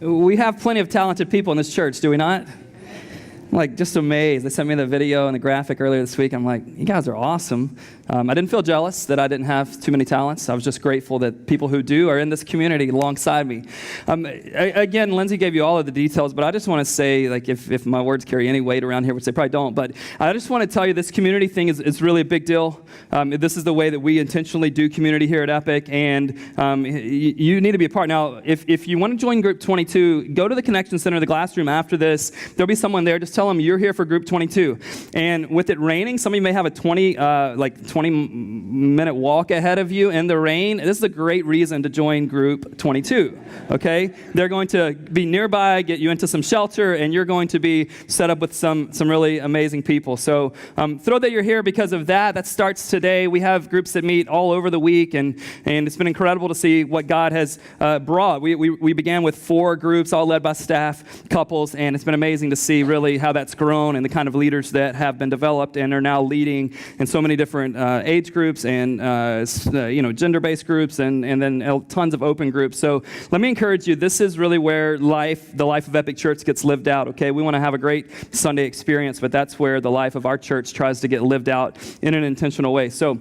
We have plenty of talented people in this church, do we not? I'm like just amazed. They sent me the video and the graphic earlier this week. I'm like, you guys are awesome. I didn't feel jealous that I didn't have too many talents. I was just grateful that people who do are in this community alongside me. Again, Lindsay gave you all of the details, but I just want to say, like, if my words carry any weight around here, which they probably don't, but I just want to tell you this community thing is really a big deal. This is the way that we intentionally do community here at Epic, and you need to be a part. Now, if you want to join Group 22, go to the Connection Center, the glass room after this. There'll be someone there. Just tell them you're here for Group 22. And with it raining, some of you may have a 20-minute walk ahead of you in the rain. This is a great reason to join Group 22, okay? They're going to be nearby, get you into some shelter, and you're going to be set up with some really amazing people. So throw that you're here because of that. That starts today. We have groups that meet all over the week, and it's been incredible to see what God has brought. We began with 4 groups, all led by staff, couples, and it's been amazing to see really how that's grown and the kind of leaders that have been developed and are now leading in so many different age groups and gender-based groups and then tons of open groups. So let me encourage you, this is really where the life of Epic Church gets lived out, okay? We want to have a great Sunday experience, but that's where the life of our church tries to get lived out in an intentional way. So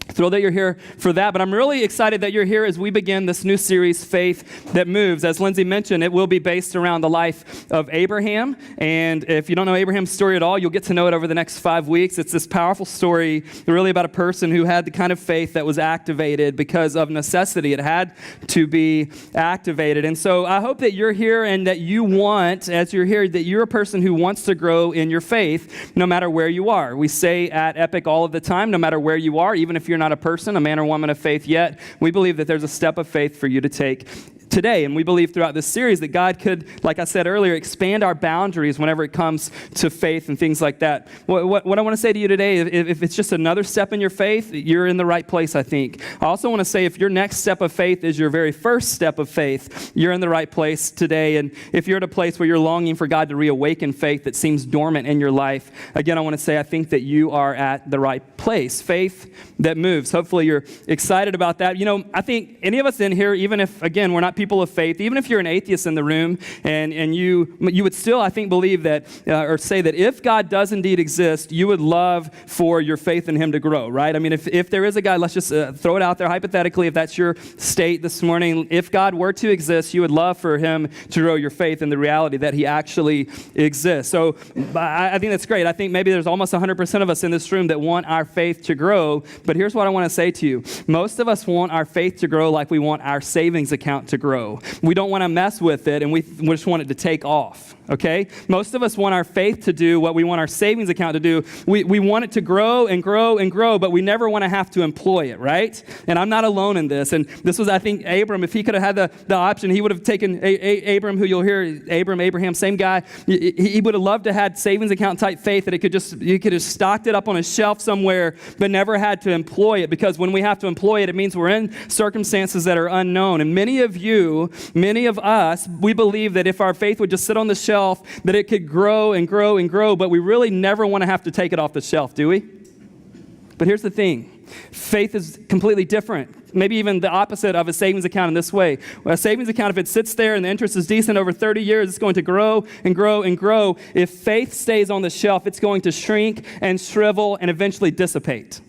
thrilled that you're here for that, but I'm really excited that you're here as we begin this new series, Faith That Moves. As Lindsay mentioned, it will be based around the life of Abraham, and if you don't know Abraham's story at all, you'll get to know it over the next 5 weeks. It's this powerful story really about a person who had the kind of faith that was activated because of necessity. It had to be activated, and so I hope that you're here and that you want, as you're here, that you're a person who wants to grow in your faith no matter where you are. We say at Epic all of the time, no matter where you are, even if you're not a person, a man or woman of faith yet, we believe that there's a step of faith for you to take today. And we believe throughout this series that God could, like I said earlier, expand our boundaries whenever it comes to faith and things like that. What I want to say to you today, if it's just another step in your faith, you're in the right place, I think. I also want to say if your next step of faith is your very first step of faith, you're in the right place today. And if you're at a place where you're longing for God to reawaken faith that seems dormant in your life, again, I want to say I think that you are at the right place. Faith that moves. Hopefully you're excited about that. You know, I think any of us in here, even if, again, we're not people of faith, even if you're an atheist in the room, and you would still, I think, believe that, or say that if God does indeed exist, you would love for your faith in him to grow, right? I mean, if there is a God, let's just throw it out there hypothetically, if that's your state this morning, if God were to exist, you would love for him to grow your faith in the reality that he actually exists. So I think that's great. I think maybe there's almost 100% of us in this room that want our faith to grow, but here's what I want to say to you. Most of us want our faith to grow like we want our savings account to grow. We don't want to mess with it, and we just want it to take off, okay? Most of us want our faith to do what we want our savings account to do. We want it to grow and grow and grow, but we never want to have to employ it, right? And I'm not alone in this. And this was, I think, Abram. If he could have had the option, he would have taken Abram, who you'll hear, Abraham, same guy. He would have loved to have savings account type faith that you could have stocked it up on a shelf somewhere, but never had to employ it, because when we have to employ it, it means we're in circumstances that are unknown. And many of us, we believe that if our faith would just sit on the shelf, that it could grow and grow and grow, but we really never want to have to take it off the shelf, do we? But here's the thing. Faith is completely different. Maybe even the opposite of a savings account in this way. A savings account, if it sits there and the interest is decent over 30 years, it's going to grow and grow and grow. If faith stays on the shelf, it's going to shrink and shrivel and eventually dissipate.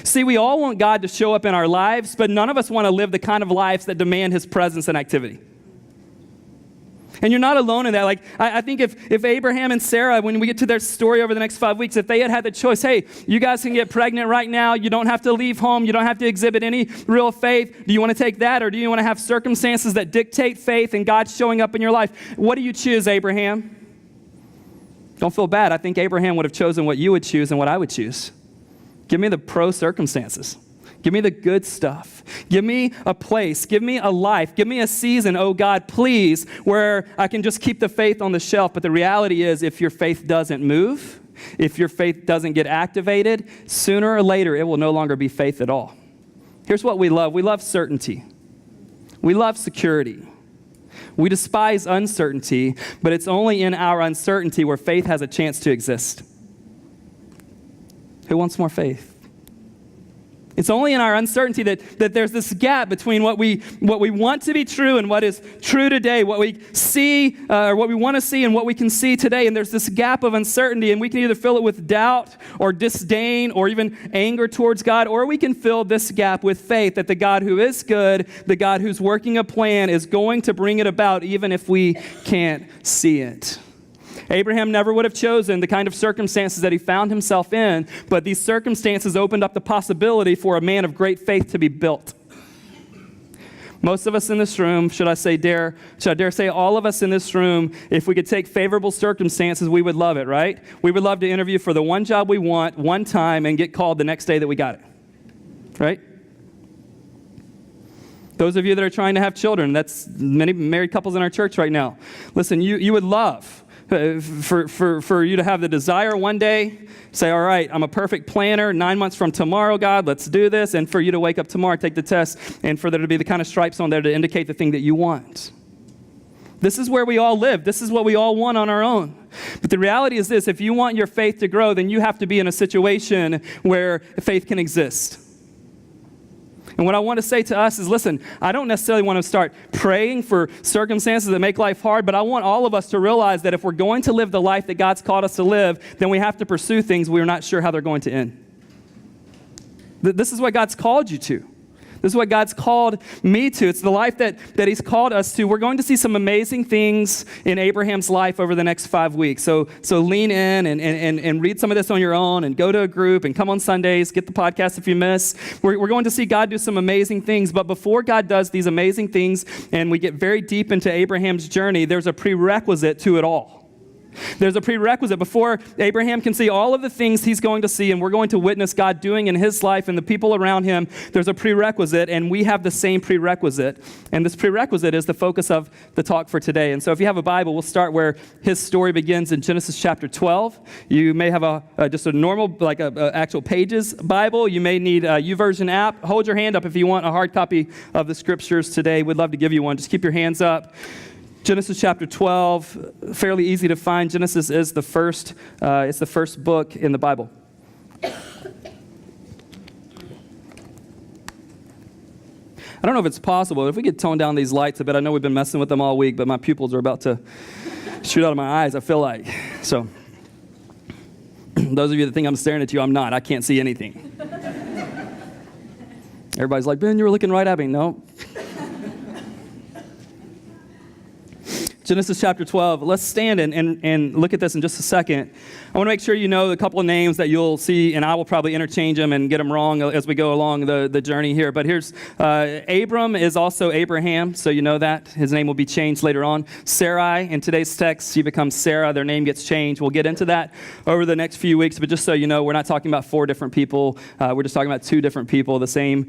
See, we all want God to show up in our lives, but none of us want to live the kind of lives that demand his presence and activity. And you're not alone in that. Like, I think if Abraham and Sarah, when we get to their story over the next 5 weeks, if they had the choice, hey, you guys can get pregnant right now. You don't have to leave home. You don't have to exhibit any real faith. Do you want to take that, or do you want to have circumstances that dictate faith and God showing up in your life? What do you choose, Abraham? Don't feel bad. I think Abraham would have chosen what you would choose and what I would choose. Give me the pro circumstances. Give me the good stuff. Give me a place. Give me a life. Give me a season, oh God, please, where I can just keep the faith on the shelf. But the reality is, if your faith doesn't move, if your faith doesn't get activated, sooner or later, it will no longer be faith at all. Here's what we love. We love certainty. We love security. We despise uncertainty, but it's only in our uncertainty where faith has a chance to exist. Who wants more faith? It's only in our uncertainty that there's this gap between what we want to be true and what is true today, what we see or what we want to see and what we can see today. And there's this gap of uncertainty, and we can either fill it with doubt or disdain or even anger towards God, or we can fill this gap with faith that the God who is good, the God who's working a plan, is going to bring it about even if we can't see it. Abraham never would have chosen the kind of circumstances that he found himself in, but these circumstances opened up the possibility for a man of great faith to be built. Most of us in this room, should I dare say all of us in this room, if we could take favorable circumstances, we would love it, right? We would love to interview for the one job we want, one time, and get called the next day that we got it, right? Those of you that are trying to have children, that's many married couples in our church right now. Listen, you would love for you to have the desire one day, say, all right, I'm a perfect planner, 9 months from tomorrow, God, let's do this, and for you to wake up tomorrow, take the test, and for there to be the kind of stripes on there to indicate the thing that you want. This is where we all live. This is what we all want on our own. But the reality is this: if you want your faith to grow, then you have to be in a situation where faith can exist. And what I want to say to us is, listen, I don't necessarily want to start praying for circumstances that make life hard, but I want all of us to realize that if we're going to live the life that God's called us to live, then we have to pursue things we're not sure how they're going to end. This is what God's called you to. This is what God's called me to. It's the life that he's called us to. We're going to see some amazing things in Abraham's life over the next 5 weeks. So lean in and read some of this on your own, and go to a group and come on Sundays, get the podcast if you miss. We're going to see God do some amazing things. But before God does these amazing things and we get very deep into Abraham's journey, there's a prerequisite to it all. There's a prerequisite. Before Abraham can see all of the things he's going to see and we're going to witness God doing in his life and the people around him, there's a prerequisite, and we have the same prerequisite. And this prerequisite is the focus of the talk for today. And so if you have a Bible, we'll start where his story begins in Genesis chapter 12. You may have just a normal, like a actual Pages Bible. You may need a YouVersion app. Hold your hand up if you want a hard copy of the scriptures today. We'd love to give you one. Just keep your hands up. Genesis chapter 12, fairly easy to find. Genesis is the first book in the Bible. I don't know if it's possible, if we could tone down these lights a bit. I know we've been messing with them all week, but my pupils are about to shoot out of my eyes, I feel like. So, those of you that think I'm staring at you, I'm not. I can't see anything. Everybody's like, Ben, you were looking right at me. No. Genesis chapter 12. Let's stand and look at this in just a second. I want to make sure you know a couple of names that you'll see, and I will probably interchange them and get them wrong as we go along the journey here. But here's Abram is also Abraham, so you know that. His name will be changed later on. Sarai, in today's text, she becomes Sarah. Their name gets changed. We'll get into that over the next few weeks, but just so you know, we're not talking about 4 different people. We're just talking about 2 different people, the same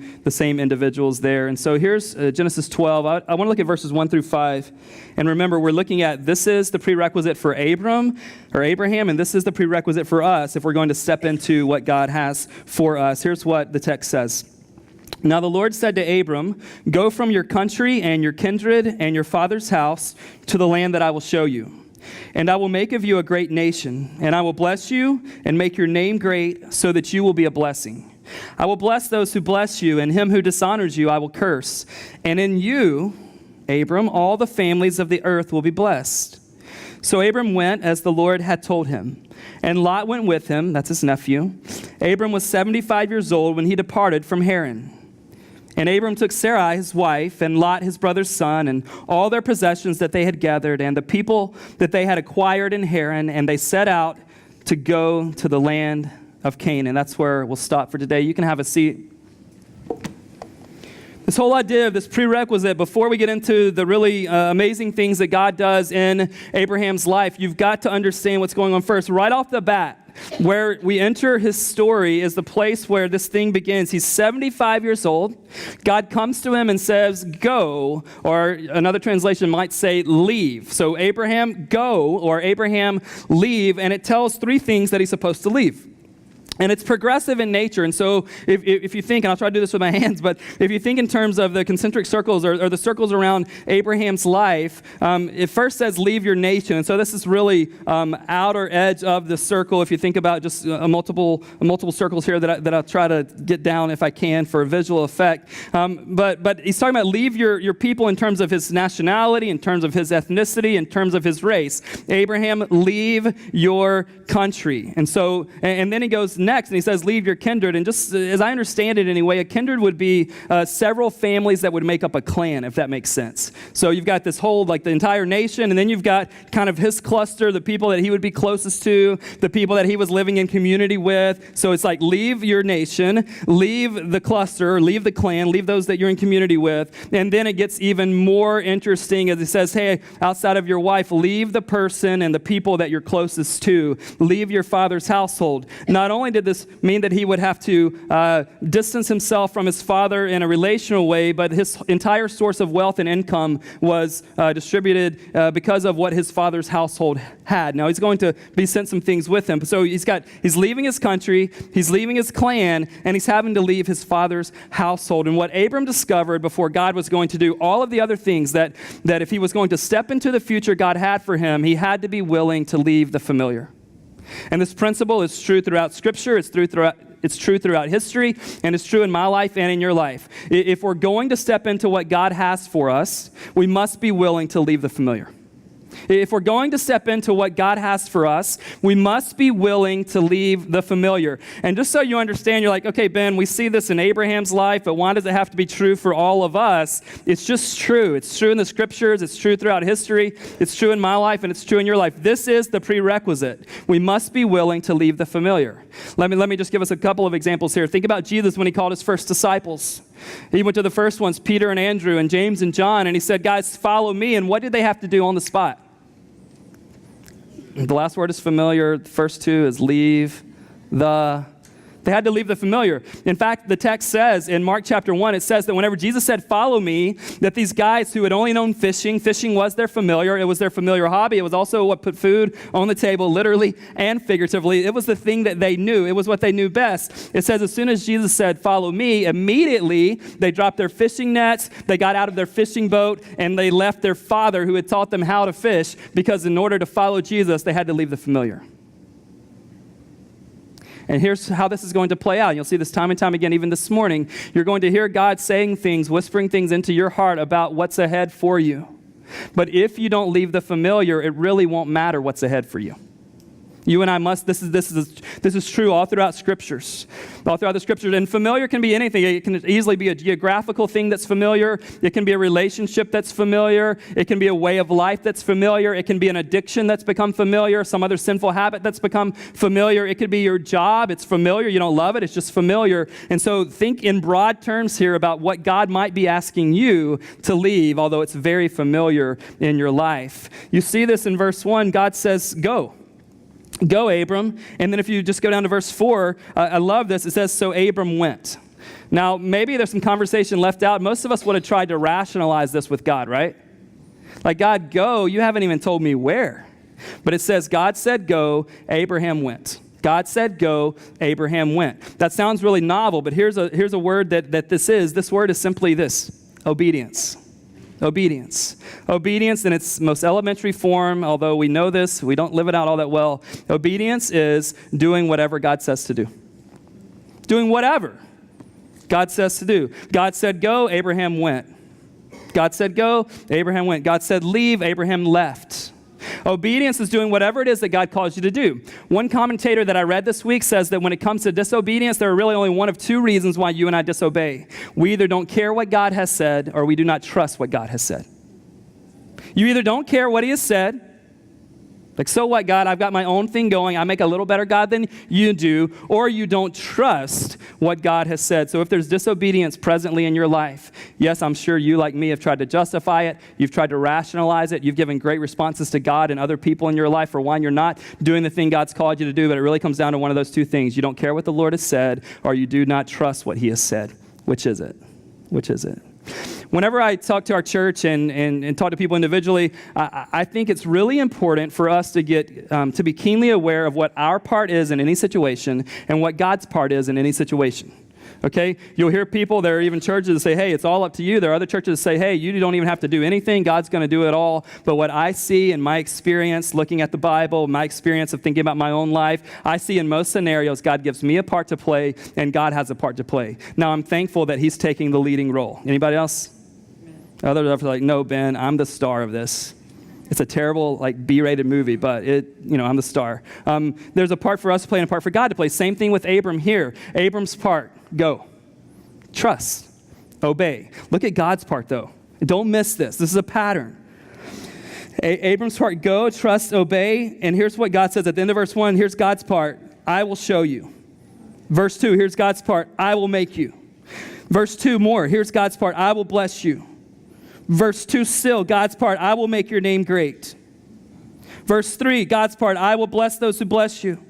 individuals there. And so here's Genesis 12. I want to look at verses 1 through 5. And remember, we're looking at, this is the prerequisite for Abraham, and this is the prerequisite for us if we're going to step into what God has for us. Here's what the text says. Now the Lord said to Abram, "Go from your country and your kindred and your father's house to the land that I will show you. And I will make of you a great nation, and I will bless you and make your name great so that you will be a blessing. I will bless those who bless you, and him who dishonors you I will curse. And in you, Abram, all the families of the earth will be blessed." So Abram went as the Lord had told him, and Lot went with him, that's his nephew. Abram was 75 years old when he departed from Haran. And Abram took Sarai his wife, and Lot his brother's son, and all their possessions that they had gathered, and the people that they had acquired in Haran, and they set out to go to the land of Canaan. That's where we'll stop for today. You can have a seat. This whole idea of this prerequisite, before we get into the really amazing things that God does in Abraham's life, you've got to understand what's going on first. Right off the bat, where we enter his story is the place where this thing begins. He's 75 years old. God comes to him and says, go, or another translation might say, leave. So Abraham, go, or Abraham, leave, and it tells three things that he's supposed to leave. And it's progressive in nature. And so if you think, and I'll try to do this with my hands, but if you think in terms of the concentric circles or the circles around Abraham's life, it first says, leave your nation. And so this is really outer edge of the circle. If you think about just multiple circles here that I'll try to get down if I can for a visual effect. But he's talking about leave your people in terms of his nationality, in terms of his ethnicity, in terms of his race. Abraham, leave your country. And so, and then he goes next and he says, leave your kindred. And just as I understand it anyway, a kindred would be several families that would make up a clan, if that makes sense. So you've got this whole, like the entire nation, and then you've got kind of his cluster, the people that he would be closest to, the people that he was living in community with. So it's like, leave your nation, leave the cluster, leave the clan, leave those that you're in community with. And then it gets even more interesting as it says, hey, outside of your wife, leave the person and the people that you're closest to. Leave your father's household. Not only did this mean that he would have to distance himself from his father in a relational way, but his entire source of wealth and income was distributed because of what his father's household had. Now he's going to be sent some things with him. So he's leaving his country, he's leaving his clan, and he's having to leave his father's household. And what Abram discovered before God was going to do all of the other things that if he was going to step into the future God had for him, he had to be willing to leave the familiar. And this principle is true throughout Scripture, it's true throughout history, and it's true in my life and in your life. If we're going to step into what God has for us, we must be willing to leave the familiar. If we're going to step into what God has for us, we must be willing to leave the familiar. And just so you understand, you're like, okay, Ben, we see this in Abraham's life, but why does it have to be true for all of us? It's just true. It's true in the Scriptures. It's true throughout history. It's true in my life, and it's true in your life. This is the prerequisite. We must be willing to leave the familiar. Let me just give us a couple of examples here. Think about Jesus when he called his first disciples. He went to the first ones, Peter and Andrew and James and John, and he said, guys, follow me. And what did they have to do on the spot? The last word is familiar. The first two is leave the. They had to leave the familiar. In fact, the text says in Mark chapter 1, it says that whenever Jesus said, follow me, that these guys who had only known fishing was their familiar. It was their familiar hobby. It was also what put food on the table, literally and figuratively. It was the thing that they knew. It was what they knew best. It says as soon as Jesus said, follow me, immediately they dropped their fishing nets, they got out of their fishing boat, and they left their father who had taught them how to fish, because in order to follow Jesus, they had to leave the familiar. And here's how this is going to play out. And you'll see this time and time again, even this morning. You're going to hear God saying things, whispering things into your heart about what's ahead for you. But if you don't leave the familiar, it really won't matter what's ahead for you. You and I must, this is true all throughout Scriptures. All throughout the Scriptures. And familiar can be anything. It can easily be a geographical thing that's familiar. It can be a relationship that's familiar. It can be a way of life that's familiar. It can be an addiction that's become familiar. Some other sinful habit that's become familiar. It could be your job. It's familiar. You don't love it. It's just familiar. And so think in broad terms here about what God might be asking you to leave, although it's very familiar in your life. You see this in verse 1. God says, go. Go, Abram. And then if you just go down to verse 4, I love this. It says, so Abram went. Now, maybe there's some conversation left out. Most of us would have tried to rationalize this with God, right? Like, God, go. You haven't even told me where. But it says, God said go, Abraham went. God said go, Abraham went. That sounds really novel, but here's a word that this is. This word is simply this, obedience. Obedience. Obedience in its most elementary form, although we know this, we don't live it out all that well. Obedience is doing whatever God says to do. Doing whatever God says to do. God said go, Abraham went. God said go, Abraham went. God said leave, Abraham left. Obedience is doing whatever it is that God calls you to do. One commentator that I read this week says that when it comes to disobedience, there are really only one of two reasons why you and I disobey. We either don't care what God has said, or we do not trust what God has said. You either don't care what he has said, Like, so what, God? I've got my own thing going. I make a little better God than you do, or you don't trust what God has said. So if there's disobedience presently in your life, yes, I'm sure you, like me, have tried to justify it. You've tried to rationalize it. You've given great responses to God and other people in your life for why you're not doing the thing God's called you to do, but it really comes down to one of those two things. You don't care what the Lord has said, or you do not trust what he has said. Which is it? Which is it? Whenever I talk to our church and talk to people individually, I think it's really important for us to get to be keenly aware of what our part is in any situation and what God's part is in any situation. Okay? You'll hear people, there are even churches that say, hey, it's all up to you. There are other churches that say, hey, you don't even have to do anything. God's going to do it all. But what I see in my experience looking at the Bible, my experience of thinking about my own life, I see in most scenarios, God gives me a part to play and God has a part to play. Now, I'm thankful that he's taking the leading role. Anybody else? Others are like, no, Ben, I'm the star of this. It's a terrible, B-rated movie, but I'm the star. There's a part for us to play and a part for God to play. Same thing with Abram here. Abram's part, go. Trust. Obey. Look at God's part, though. Don't miss this. This is a pattern. Abram's part, go, trust, obey. And here's what God says at the end of verse 1. Here's God's part. I will show you. Verse 2, here's God's part. I will make you. Verse 2 more. Here's God's part. I will bless you. Verse 2 still, God's part, I will make your name great. Verse 3, God's part, I will bless those who bless you.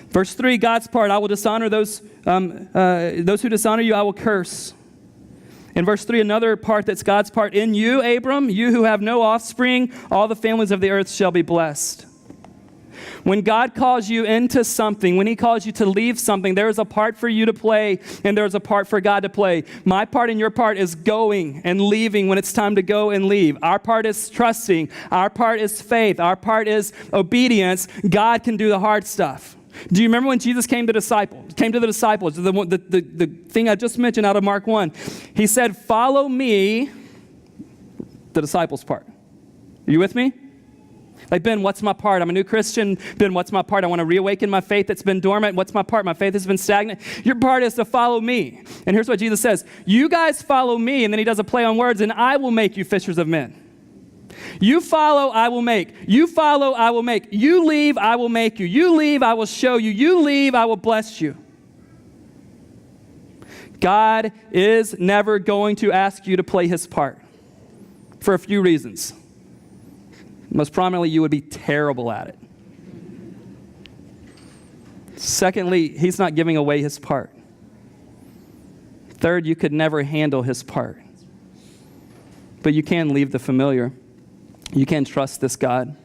Verse 3, God's part, I will dishonor those who dishonor you, I will curse. In verse 3, another part that's God's part, in you, Abram, you who have no offspring, all the families of the earth shall be blessed. When God calls you into something, when he calls you to leave something, there is a part for you to play and there's a part for God to play. My part and your part is going and leaving when it's time to go and leave. Our part is trusting. Our part is faith. Our part is obedience. God can do the hard stuff. Do you remember when Jesus came to the disciples, the thing I just mentioned out of Mark 1? He said, follow me, the disciples' part. Are you with me? Like, Ben, what's my part? I'm a new Christian. Ben, what's my part? I want to reawaken my faith that's been dormant. What's my part? My faith has been stagnant. Your part is to follow me. And here's what Jesus says. You guys follow me, and then he does a play on words, and I will make you fishers of men. You follow, I will make. You follow, I will make. You leave, I will make you. You leave, I will show you. You leave, I will bless you. God is never going to ask you to play his part for a few reasons. Most prominently, you would be terrible at it. Secondly, he's not giving away his part. Third, you could never handle his part. But you can leave the familiar. You can trust this God.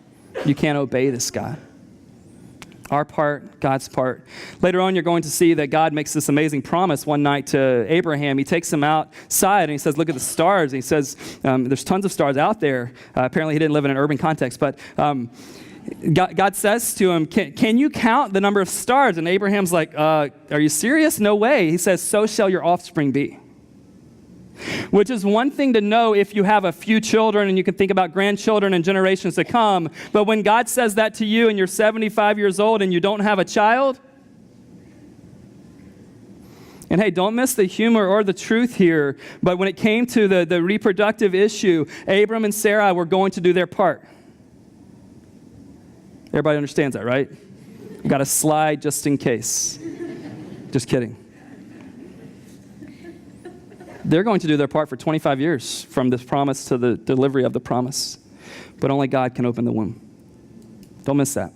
You can obey this God. Our part, God's part. Later on, you're going to see that God makes this amazing promise one night to Abraham. He takes him outside and he says, look at the stars. And he says, there's tons of stars out there. Apparently, he didn't live in an urban context. But God says to him, can you count the number of stars? And Abraham's like, are you serious? No way. He says, so shall your offspring be. Which is one thing to know if you have a few children and you can think about grandchildren and generations to come. But when God says that to you and you're 75 years old and you don't have a child, and hey, don't miss the humor or the truth here, but when it came to the reproductive issue, Abram and Sarai were going to do their part. Everybody understands that, right? I've got a slide just in case. Just kidding. They're going to do their part for 25 years from this promise to the delivery of the promise. But only God can open the womb. Don't miss that.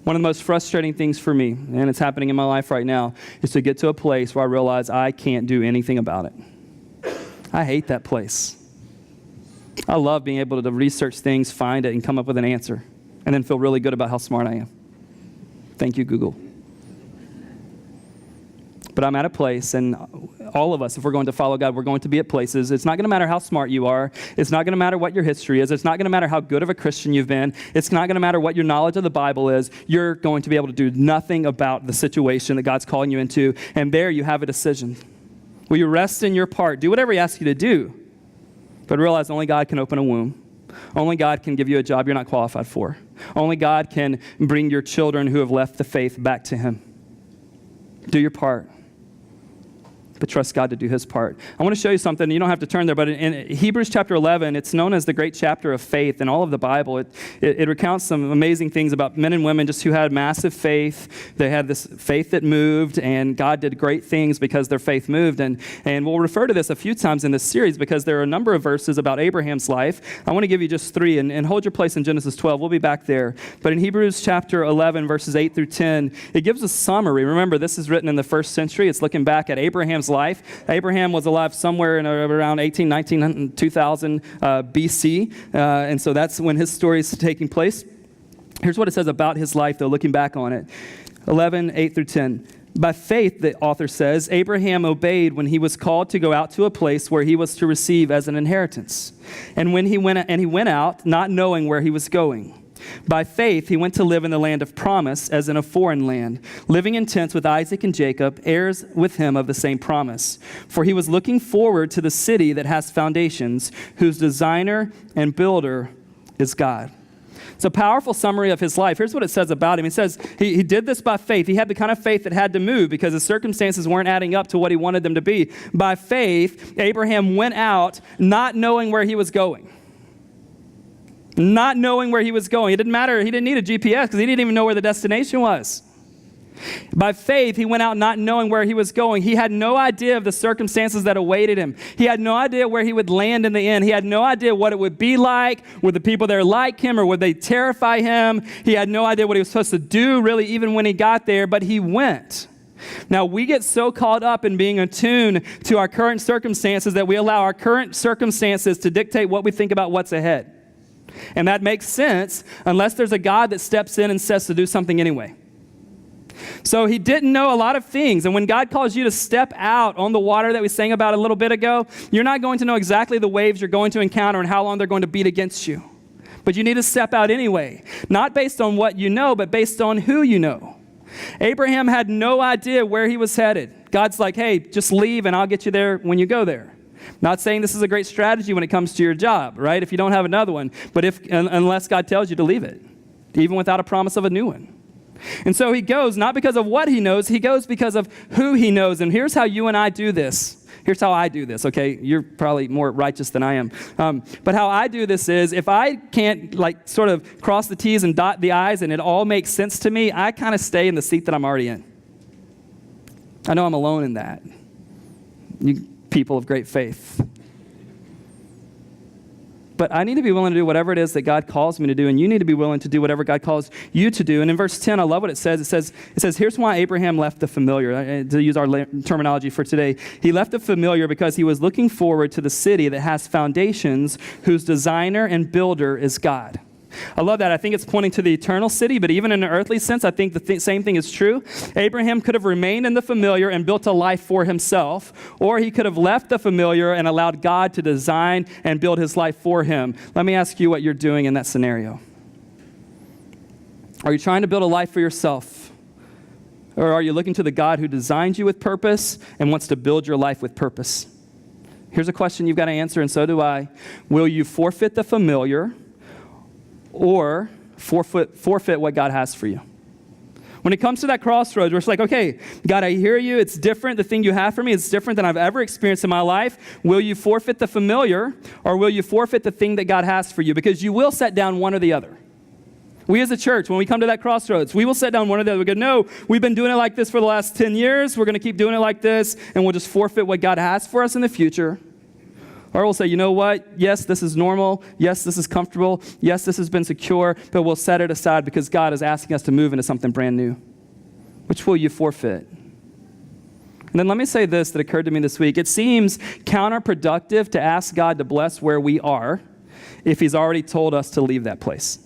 One of the most frustrating things for me, and it's happening in my life right now, is to get to a place where I realize I can't do anything about it. I hate that place. I love being able to research things, find it, and come up with an answer, and then feel really good about how smart I am. Thank you, Google. But I'm at a place, and all of us, if we're going to follow God, we're going to be at places. It's not going to matter how smart you are. It's not going to matter what your history is. It's not going to matter how good of a Christian you've been. It's not going to matter what your knowledge of the Bible is. You're going to be able to do nothing about the situation that God's calling you into, and there you have a decision. Will you rest in your part? Do whatever he asks you to do, but realize only God can open a womb. Only God can give you a job you're not qualified for. Only God can bring your children who have left the faith back to him. Do your part. but trust God to do his part. I want to show you something. You don't have to turn there, but in Hebrews chapter 11, it's known as the great chapter of faith in all of the Bible. It recounts some amazing things about men and women just who had massive faith. They had this faith that moved, and God did great things because their faith moved. And we'll refer to this a few times in this series because there are a number of verses about Abraham's life. I want to give you just three, and hold your place in Genesis 12. We'll be back there. But in Hebrews chapter 11, verses 8 through 10, it gives a summary. Remember, this is written in the first century. It's looking back at Abraham's life. Abraham was alive somewhere in around 19, 2000 BC, and so that's when his story is taking place. Here's what it says about his life, though, looking back on it. 11, 8 through 10. By faith, the author says, Abraham obeyed when he was called to go out to a place where he was to receive as an inheritance. And when he went out, not knowing where he was going. By faith, he went to live in the land of promise as in a foreign land, living in tents with Isaac and Jacob, heirs with him of the same promise. For he was looking forward to the city that has foundations, whose designer and builder is God. It's a powerful summary of his life. Here's what it says about him. It says he did this by faith. He had the kind of faith that had to move because his circumstances weren't adding up to what he wanted them to be. By faith, Abraham went out not knowing where he was going. Not knowing where he was going. It didn't matter. He didn't need a GPS because he didn't even know where the destination was. By faith, he went out not knowing where he was going. He had no idea of the circumstances that awaited him. He had no idea where he would land in the end. He had no idea what it would be like. Were the people there like him or would they terrify him? He had no idea what he was supposed to do, really, even when he got there, but he went. Now, we get so caught up in being attuned to our current circumstances that we allow our current circumstances to dictate what we think about what's ahead. And that makes sense unless there's a God that steps in and says to do something anyway. So he didn't know a lot of things. And when God calls you to step out on the water that we sang about a little bit ago, you're not going to know exactly the waves you're going to encounter and how long they're going to beat against you. But you need to step out anyway, not based on what you know, but based on who you know. Abraham had no idea where he was headed. God's like, hey, just leave and I'll get you there when you go there. Not saying this is a great strategy when it comes to your job, right? If you don't have another one, but unless God tells you to leave it, even without a promise of a new one. And so he goes, not because of what he knows, he goes because of who he knows. And here's how you and I do this. Here's how I do this, okay? You're probably more righteous than I am. But how I do this is if I can't sort of cross the T's and dot the I's and it all makes sense to me, I kind of stay in the seat that I'm already in. I know I'm alone in that. You people of great faith. But I need to be willing to do whatever it is that God calls me to do, and you need to be willing to do whatever God calls you to do. And in verse 10, I love what it says. It says, here's why Abraham left the familiar, to use our terminology for today. He left the familiar because he was looking forward to the city that has foundations, whose designer and builder is God. I love that. I think it's pointing to the eternal city, but even in an earthly sense, I think the same thing is true. Abraham could have remained in the familiar and built a life for himself, or he could have left the familiar and allowed God to design and build his life for him. Let me ask you what you're doing in that scenario. Are you trying to build a life for yourself? Or are you looking to the God who designed you with purpose and wants to build your life with purpose? Here's a question you've got to answer, and so do I. Will you forfeit the familiar or forfeit what God has for you? When it comes to that crossroads where it's like, okay, God, I hear you. It's different. The thing you have for me is different than I've ever experienced in my life. Will you forfeit the familiar or will you forfeit the thing that God has for you? Because you will set down one or the other. We as a church, when we come to that crossroads, we will set down one or the other. We go, no, we've been doing it like this for the last 10 years. We're going to keep doing it like this, and we'll just forfeit what God has for us in the future. Or we'll say, you know what? Yes, this is normal. Yes, this is comfortable. Yes, this has been secure, but we'll set it aside because God is asking us to move into something brand new. Which will you forfeit? And then let me say this that occurred to me this week. It seems counterproductive to ask God to bless where we are if he's already told us to leave that place.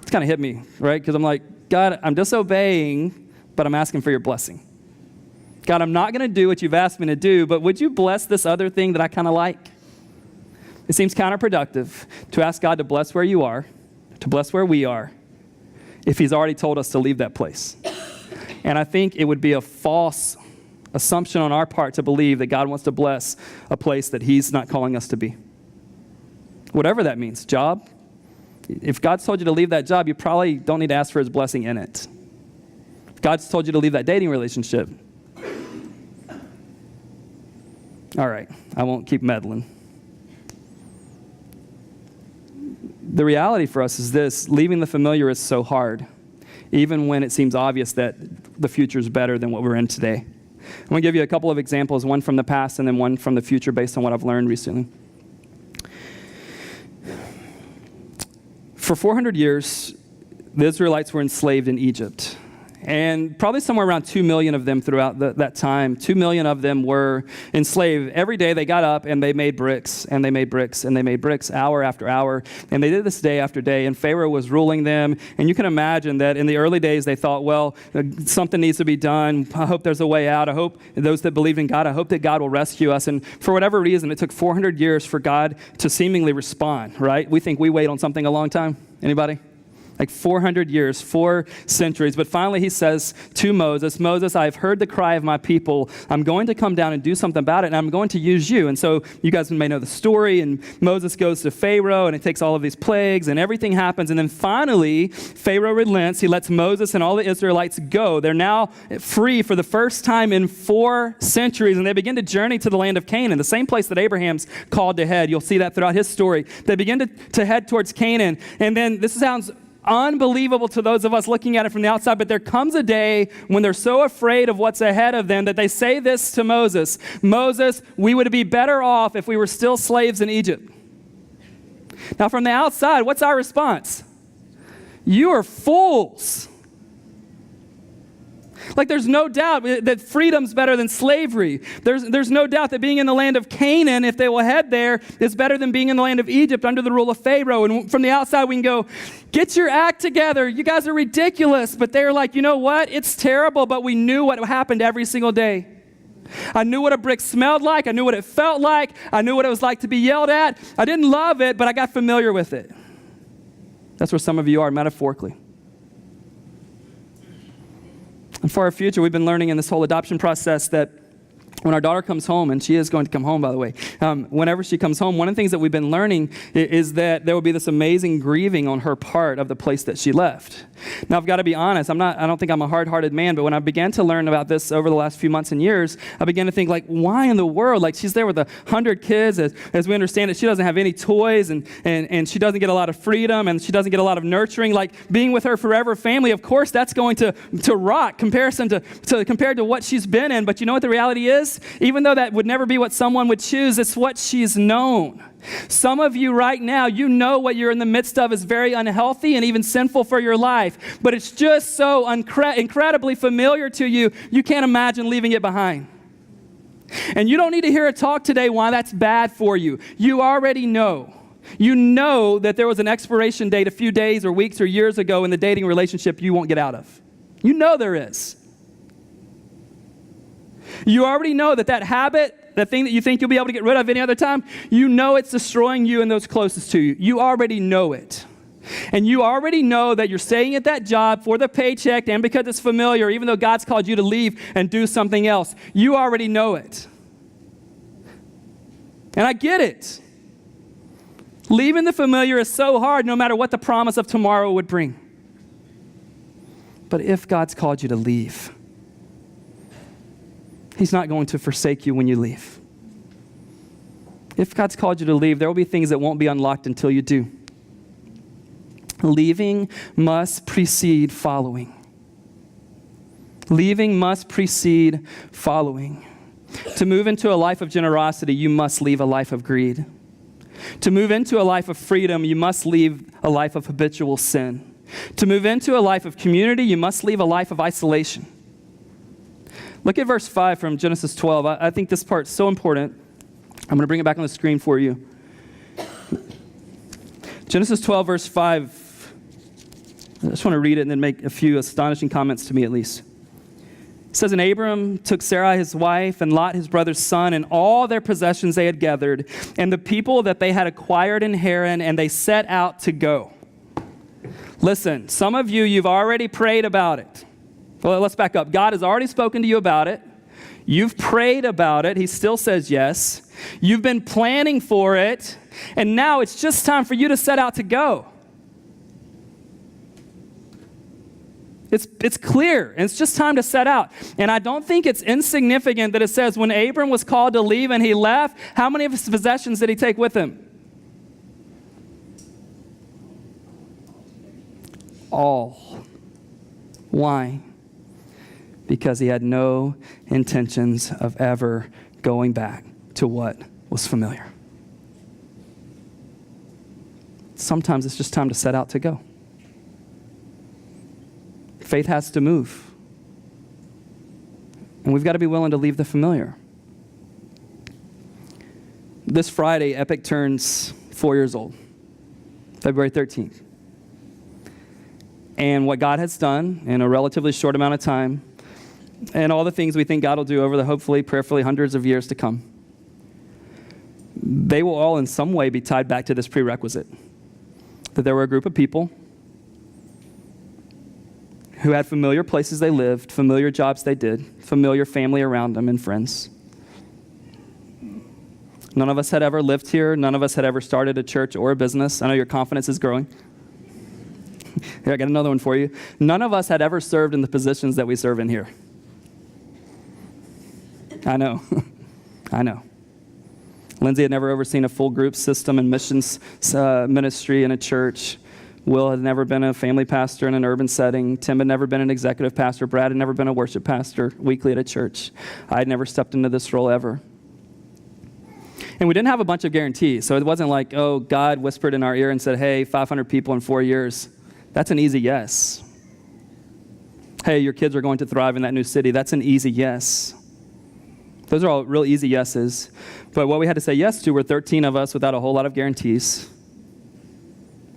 It's kind of hit me, right? Because I'm like, God, I'm disobeying, but I'm asking for your blessing. God, I'm not going to do what you've asked me to do, but would you bless this other thing that I kind of like? It seems counterproductive to ask God to bless where you are, to bless where we are, if he's already told us to leave that place. And I think it would be a false assumption on our part to believe that God wants to bless a place that he's not calling us to be. Whatever that means, job. If God's told you to leave that job, you probably don't need to ask for his blessing in it. If God's told you to leave that dating relationship, All right, I won't keep meddling. The reality for us is this: leaving the familiar is so hard, even when it seems obvious that the future is better than what we're in today. I'm going to give you a couple of examples, one from the past and then one from the future based on what I've learned recently. For 400 years, the Israelites were enslaved in Egypt. And probably somewhere around 2 million of them throughout that time, 2 million of them were enslaved. Every day they got up and they made bricks, and they made bricks, and they made bricks hour after hour. And they did this day after day, and Pharaoh was ruling them. And you can imagine that in the early days they thought, well, something needs to be done. I hope there's a way out. I hope those that believe in God, I hope that God will rescue us. And for whatever reason, it took 400 years for God to seemingly respond, right? We think we wait on something a long time. Anybody? Like 400 years, 4 centuries. But finally he says to Moses, Moses, I've heard the cry of my people. I'm going to come down and do something about it, and I'm going to use you. And so you guys may know the story, and Moses goes to Pharaoh, and it takes all of these plagues, and everything happens. And then finally, Pharaoh relents. He lets Moses and all the Israelites go. They're now free for the first time in 4 centuries, and they begin to journey to the land of Canaan, the same place that Abraham's called to head. You'll see that throughout his story. They begin to head towards Canaan, and then this sounds unbelievable to those of us looking at it from the outside, but there comes a day when they're so afraid of what's ahead of them that they say this to Moses: Moses, we would be better off if we were still slaves in Egypt. Now from the outside, what's our response? You are fools. Like there's no doubt that freedom's better than slavery. There's no doubt that being in the land of Canaan, if they will head there, is better than being in the land of Egypt under the rule of Pharaoh. And from the outside we can go, get your act together. You guys are ridiculous. But they're like, you know what? It's terrible, but we knew what happened every single day. I knew what a brick smelled like. I knew what it felt like. I knew what it was like to be yelled at. I didn't love it, but I got familiar with it. That's where some of you are metaphorically. And for our future, we've been learning in this whole adoption process that when our daughter comes home, and she is going to come home, by the way, whenever she comes home, one of the things that we've been learning is that there will be this amazing grieving on her part of the place that she left. Now, I've got to be honest, I don't think I'm a hard-hearted man, but when I began to learn about this over the last few months and years, I began to think, like, why in the world? Like, she's there with 100 kids, as we understand it, she doesn't have any toys, and she doesn't get a lot of freedom, and she doesn't get a lot of nurturing. Like, being with her forever family, of course, that's going to rock compared to what she's been in. But you know what the reality is? Even though that would never be what someone would choose, it's what she's known. Some of you right now, you know what you're in the midst of is very unhealthy and even sinful for your life, but it's just so incredibly familiar to you, you can't imagine leaving it behind. And you don't need to hear a talk today why that's bad for you. You already know. You know that there was an expiration date a few days or weeks or years ago in the dating relationship you won't get out of. You know there is. You already know that habit, that thing that you think you'll be able to get rid of any other time, you know it's destroying you and those closest to you. You already know it. And you already know that you're staying at that job for the paycheck and because it's familiar, even though God's called you to leave and do something else. You already know it. And I get it. Leaving the familiar is so hard no matter what the promise of tomorrow would bring. But if God's called you to leave, He's not going to forsake you when you leave. If God's called you to leave, there will be things that won't be unlocked until you do. Leaving must precede following. Leaving must precede following. To move into a life of generosity, you must leave a life of greed. To move into a life of freedom, you must leave a life of habitual sin. To move into a life of community, you must leave a life of isolation. Look at verse 5 from Genesis 12. I think this part's so important. I'm going to bring it back on the screen for you. Genesis 12, verse 5. I just want to read it and then make a few astonishing comments to me at least. It says, and Abram took Sarai his wife and Lot his brother's son and all their possessions they had gathered and the people that they had acquired in Haran, and they set out to go. Listen, some of you've already prayed about it. Well, let's back up. God has already spoken to you about it. You've prayed about it. He still says yes. You've been planning for it. And now it's just time for you to set out to go. It's clear, and it's just time to set out. And I don't think it's insignificant that it says when Abram was called to leave and he left, how many of his possessions did he take with him? All. Why? Because he had no intentions of ever going back to what was familiar. Sometimes it's just time to set out to go. Faith has to move. And we've got to be willing to leave the familiar. This Friday, Epic turns 4 years old, February 13th. And what God has done in a relatively short amount of time, and all the things we think God will do over the hopefully, prayerfully, hundreds of years to come, they will all in some way be tied back to this prerequisite. That there were a group of people who had familiar places they lived, familiar jobs they did, familiar family around them and friends. None of us had ever lived here. None of us had ever started a church or a business. I know your confidence is growing. Here, I got another one for you. None of us had ever served in the positions that we serve in here. I know. I know. Lindsay had never overseen a full group system and missions ministry in a church. Will had never been a family pastor in an urban setting. Tim had never been an executive pastor. Brad had never been a worship pastor weekly at a church. I had never stepped into this role ever. And we didn't have a bunch of guarantees. So it wasn't like, oh, God whispered in our ear and said, hey, 500 people in 4 years. That's an easy yes. Hey, your kids are going to thrive in that new city. That's an easy yes. Those are all real easy yeses. But what we had to say yes to were 13 of us without a whole lot of guarantees.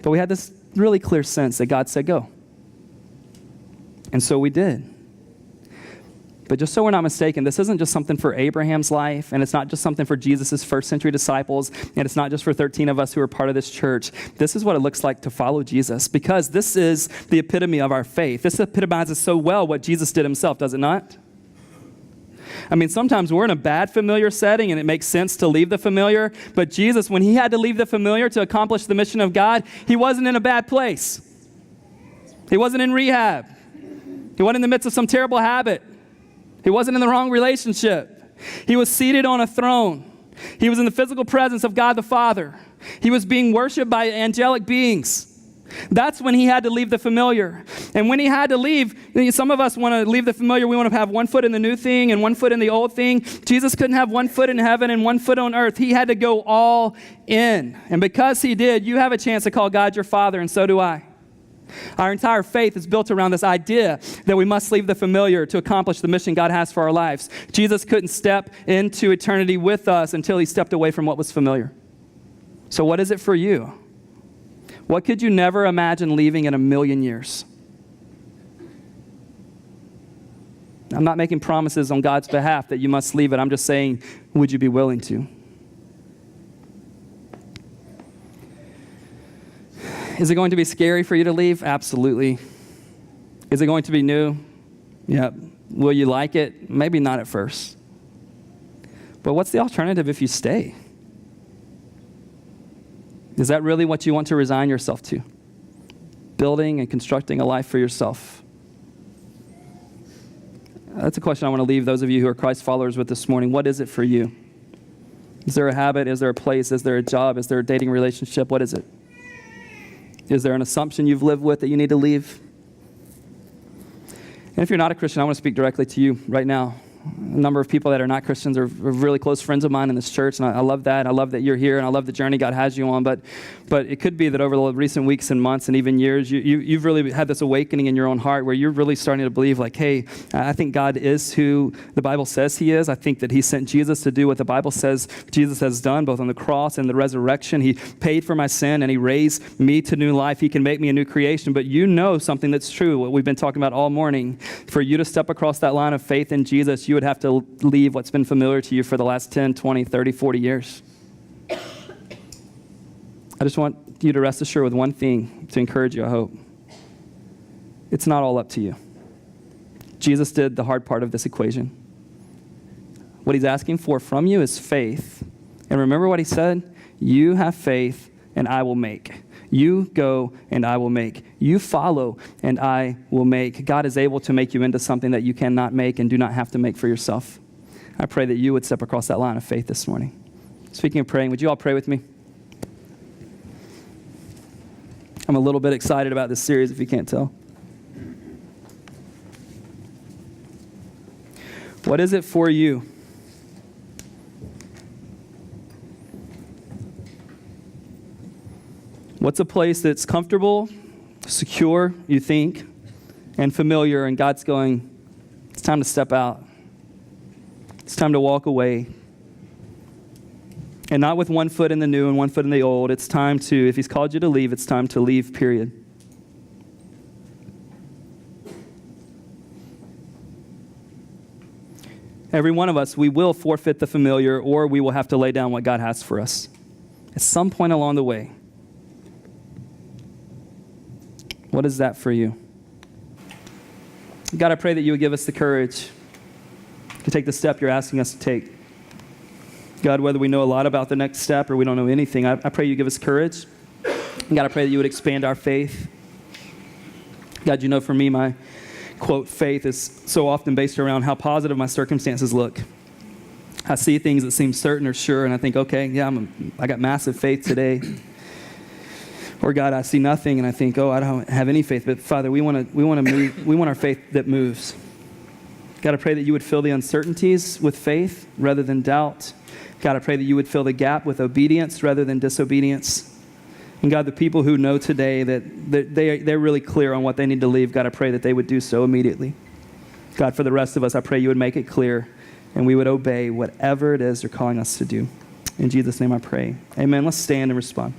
But we had this really clear sense that God said go. And so we did. But just so we're not mistaken, this isn't just something for Abraham's life, and it's not just something for Jesus' first century disciples, and it's not just for 13 of us who are part of this church. This is what it looks like to follow Jesus, because this is the epitome of our faith. This epitomizes so well what Jesus did himself, does it not? I mean, sometimes we're in a bad familiar setting and it makes sense to leave the familiar, but Jesus, when he had to leave the familiar to accomplish the mission of God, he wasn't in a bad place. He wasn't in rehab. He wasn't in the midst of some terrible habit. He wasn't in the wrong relationship. He was seated on a throne. He was in the physical presence of God the Father. He was being worshiped by angelic beings. That's when he had to leave the familiar. And when he had to leave, some of us want to leave the familiar. We want to have one foot in the new thing and one foot in the old thing. Jesus couldn't have one foot in heaven and one foot on earth. He had to go all in. And because he did, you have a chance to call God your Father, and so do I. Our entire faith is built around this idea that we must leave the familiar to accomplish the mission God has for our lives. Jesus couldn't step into eternity with us until he stepped away from what was familiar. So what is it for you? What could you never imagine leaving in a million years? I'm not making promises on God's behalf that you must leave it. I'm just saying, would you be willing to? Is it going to be scary for you to leave? Absolutely. Is it going to be new? Yeah. Will you like it? Maybe not at first. But what's the alternative if you stay? Is that really what you want to resign yourself to? Building and constructing a life for yourself? That's a question I want to leave those of you who are Christ followers with this morning. What is it for you? Is there a habit? Is there a place? Is there a job? Is there a dating relationship? What is it? Is there an assumption you've lived with that you need to leave? And if you're not a Christian, I want to speak directly to you right now. A number of people that are not Christians are really close friends of mine in this church, and I love that. I love that you're here, and I love the journey God has you on. But it could be that over the recent weeks and months and even years, you've really had this awakening in your own heart where you're really starting to believe, like, hey, I think God is who the Bible says he is. I think that he sent Jesus to do what the Bible says Jesus has done, both on the cross and the resurrection. He paid for my sin, and he raised me to new life. He can make me a new creation. But you know something that's true, what we've been talking about all morning. For you to step across that line of faith in Jesus, you would have to leave what's been familiar to you for the last 10, 20, 30, 40 years. I just want you to rest assured with one thing to encourage you, I hope. It's not all up to you. Jesus did the hard part of this equation. What he's asking for from you is faith. And remember what he said? You have faith and I will make. You go and I will make. You follow and I will make. God is able to make you into something that you cannot make and do not have to make for yourself. I pray that you would step across that line of faith this morning. Speaking of praying, would you all pray with me? I'm a little bit excited about this series, if you can't tell. What is it for you? What's a place that's comfortable, secure, you think, and familiar, and God's going, it's time to step out. It's time to walk away. And not with one foot in the new and one foot in the old. It's time to, if he's called you to leave, it's time to leave, period. Every one of us, we will forfeit the familiar, or we will have to lay down what God has for us at some point along the way. What is that for you? God, I pray that you would give us the courage to take the step you're asking us to take. God, whether we know a lot about the next step or we don't know anything, I pray you give us courage. God, I pray that you would expand our faith. God, you know, for me, my, quote, faith is so often based around how positive my circumstances look. I see things that seem certain or sure, and I think, okay, yeah, I got massive faith today. Or God, I see nothing, and I think, oh, I don't have any faith. But Father, we want to move. We want our faith that moves. God, I pray that you would fill the uncertainties with faith rather than doubt. God, I pray that you would fill the gap with obedience rather than disobedience. And God, the people who know today that they're really clear on what they need to leave, God, I pray that they would do so immediately. God, for the rest of us, I pray you would make it clear and we would obey whatever it is you're calling us to do. In Jesus' name I pray. Amen. Let's stand and respond.